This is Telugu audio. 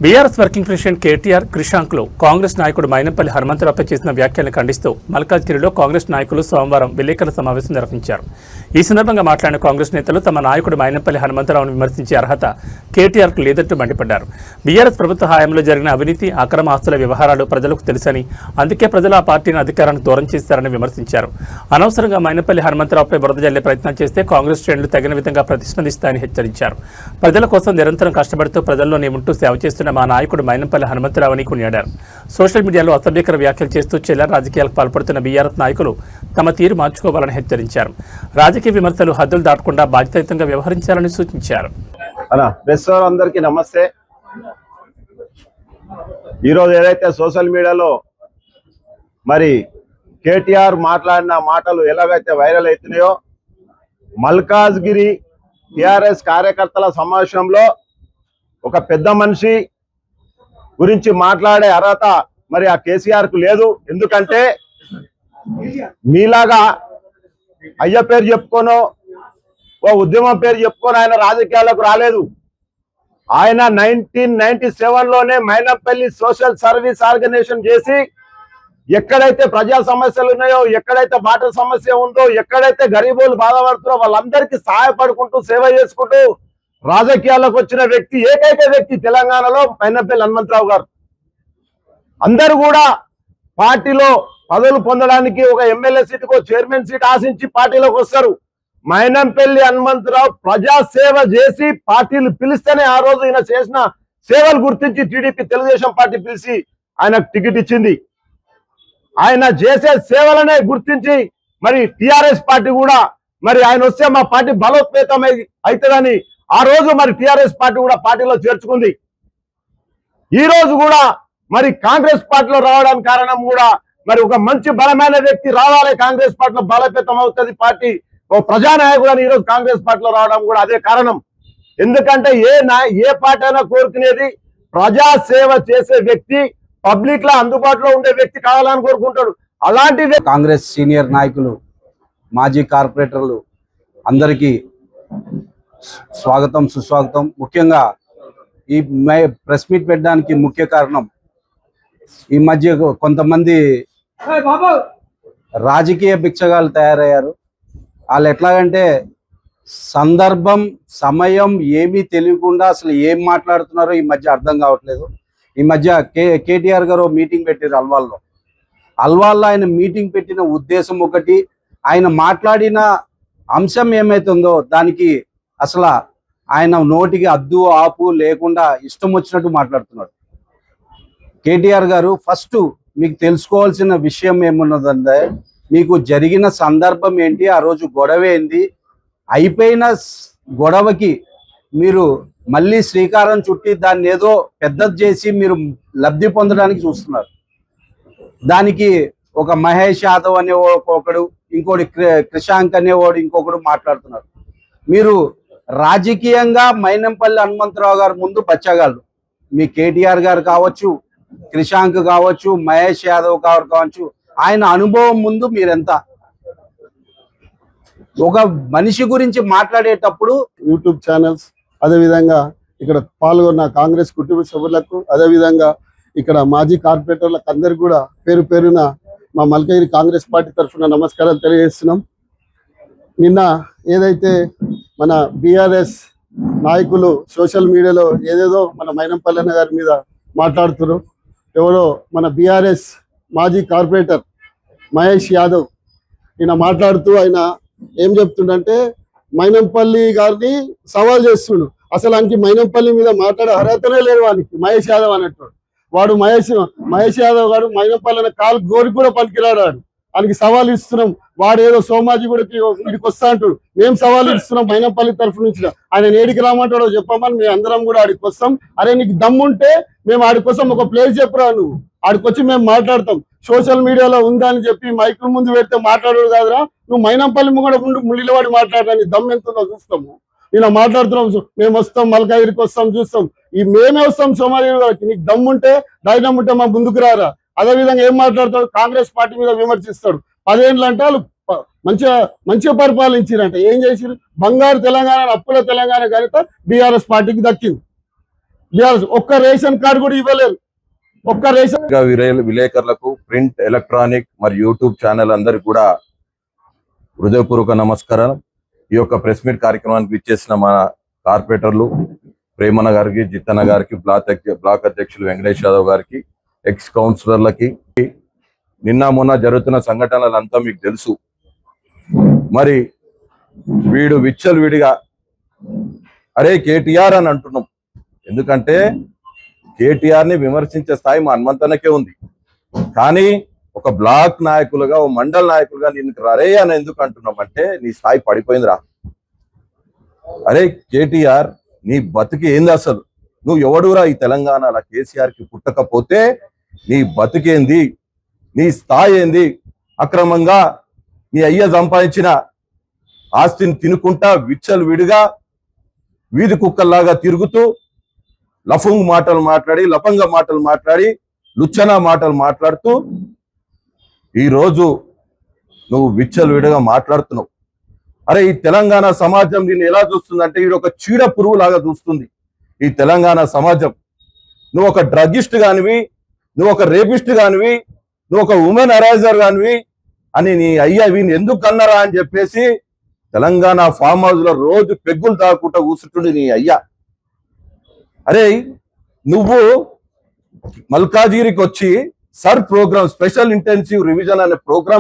బీఆర్ఎస్ వర్కింగ్ ప్రెసిడెంట్ కేటీఆర్ క్రిషాంక్లో కాంగ్రెస్ నాయకుడు మైనంపల్లి హనుమంతరావుపై చేసిన వ్యాఖ్యలను ఖండిస్తూ మల్కాజ్గిరిలో కాంగ్రెస్ నాయకులు సోమవారం విలేకరుల సమావేశం నిర్వహించారు. ఈ సందర్భంగా మాట్లాడిన కాంగ్రెస్ నేతలు తమ నాయకుడు మైనంపల్లి హనుమంతరావును విమర్శించే అర్హత కేటీఆర్కు లేదంటూ మండిపడ్డారు. బీఆర్ఎస్ ప్రభుత్వ హయాంలో జరిగిన అవినీతి, అక్రమ ఆస్తుల వ్యవహారాలు ప్రజలకు తెలుసని, అందుకే ప్రజలు ఆ పార్టీని అధికారానికి దూరం చేశారని విమర్శించారు. అనవసరంగా మైనంపల్లి హనుమంతరావుపై బురద జల్లే ప్రయత్నం చేస్తే కాంగ్రెస్ శ్రేణులు తగిన విధంగా ప్రతిస్పందిస్తాయని హెచ్చరించారు. ప్రజల కోసం నిరంతరం కష్టపడుతూ ప్రజల్లోనే ఉంటూ సేవ చేస్తున్న మా నాయకుడు మైనంపల్లి హనుమంతరావుని కొనియాడారు. సోషల్ మీడియాలో అసభ్యకర వ్యాఖ్యలు చేస్తూ చిల్లర రాజకీయాలకు పాల్పడుతున్న బీఆర్ఎస్ నాయకులు తమ తీరు మార్చుకోవాలని హెచ్చరించారు. రాజకీయ విమర్శలు హద్దులు దాటకుండా బాధ్యతాయుతంగా వ్యవహరించాలని సూచించారు. అందరికీ నమస్తే. ఈరోజు ఏదైతే సోషల్ మీడియాలో మరి కేటీఆర్ మాట్లాడిన మాటలు ఎలాగైతే వైరల్ అవుతున్నాయో, మల్కాజ్గిరి టిఆర్ఎస్ కార్యకర్తల సమావేశంలో ఒక పెద్ద మనిషి గురించి మాట్లాడే అర్హత మరి ఆ కేసీఆర్ కు లేదు. ఎందుకంటే మీలాగా అయ్య పేరు చెప్పుకోనో ఓ ఉద్యమం పేరు చెప్పుకొని ఆయన రాజకీయాలకు రాలేదు. ఆయన 1997లోనే మైనంపల్లి సోషల్ సర్వీస్ ఆర్గనైజేషన్ చేసి ఎక్కడైతే ప్రజా సమస్యలు ఉన్నాయో, ఎక్కడైతే వాటర్ సమస్య ఉందో, ఎక్కడైతే గరీబులు బాధపడుతున్నారో వాళ్ళందరికీ సహాయపడుకుంటూ సేవ చేసుకుంటూ రాజకీయాలకు వచ్చిన వ్యక్తి, ఏకైక వ్యక్తి తెలంగాణలో మైనంపల్లి హనుమంతరావు గారు. అందరూ కూడా పార్టీలో పదవులు పొందడానికి ఒక ఎమ్మెల్యే సీటుకో చైర్మన్ సీట్ ఆశించి పార్టీలోకి వస్తారు. మైనంపల్లి హనుమంతరావు ప్రజా సేవ చేసి పార్టీలు పిలిస్తేనే ఆ రోజు ఈయన చేసిన సేవలు గుర్తించి టీడీపీ తెలుగుదేశం పార్టీ పిలిచి ఆయనకు టికెట్ ఇచ్చింది. ఆయన చేసే సేవలనే గుర్తించి మరి టిఆర్ఎస్ పార్టీ కూడా మరి ఆయన వస్తే మా పార్టీ బలోపేతం అవుతుందని ఆ రోజు మరి టిఆర్ఎస్ పార్టీ కూడా పార్టీలో చేర్చుకుంది. ఈ రోజు కూడా మరి కాంగ్రెస్ పార్టీలో రావడానికి కారణం కూడా మరి ఒక మంచి బలమైన వ్యక్తి రావాలి, కాంగ్రెస్ పార్టీలో బలోపేతం అవుతుంది పార్టీ, ఓ ప్రజానాయకుడు అని ఈరోజు కాంగ్రెస్ పార్టీలో రావడం కూడా అదే కారణం. ఎందుకంటే ఏ పార్టీ అయినా కోరుకునేది ప్రజా సేవ చేసే వ్యక్తి, పబ్లిక్ లో అందుబాటులో ఉండే వ్యక్తి కావాలని కోరుకుంటాడు. అలాంటి కాంగ్రెస్ సీనియర్ నాయకులు, మాజీ కార్పొరేటర్లు అందరికీ స్వాగతం, సుస్వాగతం. ముఖ్యంగా ఈ ప్రెస్ మీట్ పెట్టడానికి ముఖ్య కారణం, ఈ మధ్య కొంతమంది రాజకీయ భిక్షగాలు తయారయ్యారు. వాళ్ళు ఎట్లాగంటే సందర్భం, సమయం ఏమీ తెలియకుండా అసలు ఏం మాట్లాడుతున్నారో ఈ మధ్య అర్థం కావట్లేదు. ఈ మధ్య కేటీఆర్ గారు మీటింగ్ పెట్టారు అల్వాల్లో. అల్వాల్లో ఆయన మీటింగ్ పెట్టిన ఉద్దేశం ఒకటి, ఆయన మాట్లాడిన అంశం ఏమైతుందో దానికి అసలు ఆయన నోటికి అద్దు ఆపు లేకుండా ఇష్టం వచ్చినట్టు మాట్లాడుతున్నాడు. కేటీఆర్ గారు, ఫస్ట్ మీకు తెలుసుకోవాల్సిన విషయం ఏమున్నదంటే, మీకు జరిగిన సందర్భం ఏంటి, ఆ రోజు గొడవ ఏంది, అయిపోయిన గొడవకి మీరు మళ్ళీ శ్రీకారం చుట్టి దాన్ని ఏదో పెద్దది చేసి మీరు లబ్ధి పొందడానికి చూస్తున్నారు. దానికి ఒక మహేష్ యాదవ్ అనే ఒకడు, ఇంకోటి క్రిషాంక్ అనేవాడు, ఇంకొకడు మాట్లాడుతున్నారు. మీరు రాజకీయంగా మైనంపల్లి హనుమంతరావు గారు ముందు బచ్చగాళ్ళు. మీ కేటీఆర్ గారు కావచ్చు, క్రిషాంక్ కావచ్చు, మహేష్ యాదవ్ గారు కావచ్చు, ఆయన అనుభవం ముందు మీరెంత. ఒక మనిషి గురించి మాట్లాడేటప్పుడు యూట్యూబ్ ఛానల్స్, అదేవిధంగా ఇక్కడ పాల్గొన్న కాంగ్రెస్ కుటుంబ సభ్యులకు, అదేవిధంగా ఇక్కడ మాజీ కార్పొరేటర్లకు అందరికి కూడా పేరు పేరున మా మల్కాజ్గిరి కాంగ్రెస్ పార్టీ తరఫున నమస్కారాలు తెలియజేస్తున్నాం. నిన్న ఏదైతే మన బీఆర్ఎస్ నాయకులు సోషల్ మీడియాలో ఏదేదో మన మైనంపల్లి అన్న గారి మీద మాట్లాడుతున్నారు, ఎవరో మన బీఆర్ఎస్ మాజీ కార్పొరేటర్ మహేష్ యాదవ్ ఈయన మాట్లాడుతూ ఆయన ఏం చెప్తుండంటే మైనంపల్లి గారిని సవాల్ చేస్తుండు. అసలు ఆయనకి మైనంపల్లి మీద మాట్లాడే అర్హతనే లేదు వానికి, మహేష్ యాదవ్ అన్నట్టు. వాడు మహేష్ యాదవ్ గారు మైనంపల్లి అనే కాలు గోరికి కూడా పనికిరాడు. ఆయనకి సవాల్ ఇస్తున్నాం. వాడు ఏదో సోమాజీ కూడా వీడికి వస్తా అంటాడు. మేము సవాల్ ఇస్తున్నాం మైనంపల్లి తరఫు నుంచి. ఆయన ఏడికి రామంటాడో చెప్పమని మేము అందరం కూడా ఆడికి వస్తాం. అరే నీకు దమ్ముంటే మేము ఆడి కోసం ఒక ప్లేస్ చెప్పురా, నువ్వు ఆడికి వచ్చి మేము మాట్లాడతాం. సోషల్ మీడియాలో ఉందా అని చెప్పి మైకుల ముందు పెడితే మాట్లాడరు కాదురా, నువ్వు మైనంపల్లి కూడా ముళ్ళివాడి మాట్లాడడానికి దమ్ ఎంతుందో చూస్తాము. నేను మాట్లాడుతున్నాం, మేము వస్తాం, మల్కాజ్గిరికి వస్తాం, చూస్తాం. మేమే వస్తాం సోమాజీ గారికి. నీకు దమ్ముంటే, ధైర్యం ఉంటే మా ముందుకు రారా. అదేవిధంగా ఏం మాట్లాడతాడు, కాంగ్రెస్ పార్టీ మీద విమర్శిస్తాడు. 10 ఏళ్ళు అంటే వాళ్ళు మంచిగా పరిపాలించారంట. ఏం చేసిరు? బంగారు తెలంగాణ, అప్పుల తెలంగాణ కనుక బీఆర్ఎస్ పార్టీకి దక్కింది. ఒక్క రేషన్ కార్డు కూడా ఇవ్వలేరు. ఒక్క రేషన్ విలేకరులకు, ప్రింట్, ఎలక్ట్రానిక్ మరియు యూట్యూబ్ ఛానల్ అందరికి కూడా హృదయపూర్వక నమస్కారం. ఈ యొక్క ప్రెస్ మీట్ కార్యక్రమానికి ఇచ్చేసిన మన కార్పొరేటర్లు ప్రేమన్న గారికి, జిత్తన్న గారికి, బ్లాక్ అధ్యక్షులు వెంకటేష్ యాదవ్ గారికి, ఎక్స్ కౌన్సిలర్లకి, నిన్న మొన్న జరుగుతున్న సంఘటనలంతా మీకు తెలుసు. మరి వీడు విచ్చలవిడిగా అరే కేటీఆర్ అని అంటున్నాం. ఎందుకంటే కేటీఆర్ ని విమర్శించే స్థాయి మా హనుమంతన్నకే ఉంది. కానీ ఒక బ్లాక్ నాయకులుగా, ఓ మండల నాయకులుగా నేను రరే అని ఎందుకు అంటున్నామంటే నీ స్థాయి పడిపోయిందిరా. అరే కేటీఆర్, నీ బతికి ఏంది అసలు? నువ్వు ఎవడురా ఈ తెలంగాణలో? కేసీఆర్ కి పుట్టకపోతే నీ బతికేంది? నీ స్థాయి ఏంది? అక్రమంగా నీ అయ్య సంపాదించిన ఆస్తిని తినుకుంటా విచ్చలు విడిగా వీధి కుక్కల్లాగా తిరుగుతూ లఫంగ్ మాటలు మాట్లాడి, లఫంగ మాటలు మాట్లాడి, లుచ్చనా మాటలు మాట్లాడుతూ ఈరోజు నువ్వు విచ్చలు విడిగా మాట్లాడుతున్నావు. అరే ఈ తెలంగాణ సమాజం దీన్ని ఎలా చూస్తుందంటే ఇది ఒక చీడ పురుగు లాగా చూస్తుంది. ఈ తెలంగాణ సమాజం నువ్వు ఒక డ్రగిస్ట్ కానివి, నువ్వు ఒక రేపిస్ట్ కానివి, నువ్వు ఒక ఉమెన్ అరైజర్ కానివి అని నీ అయ్యా వీని ఎందుకు అన్నారా అని చెప్పేసి తెలంగాణ ఫామ్ హౌస్ లో రోజు పెగ్గులు తాగుకుంటా కూర్చుంటుండే నీ అయ్యా. అరే నువ్వు మల్కాజిగిరికి వచ్చి sir programme, special intensive revision అనే ప్రోగ్రామ్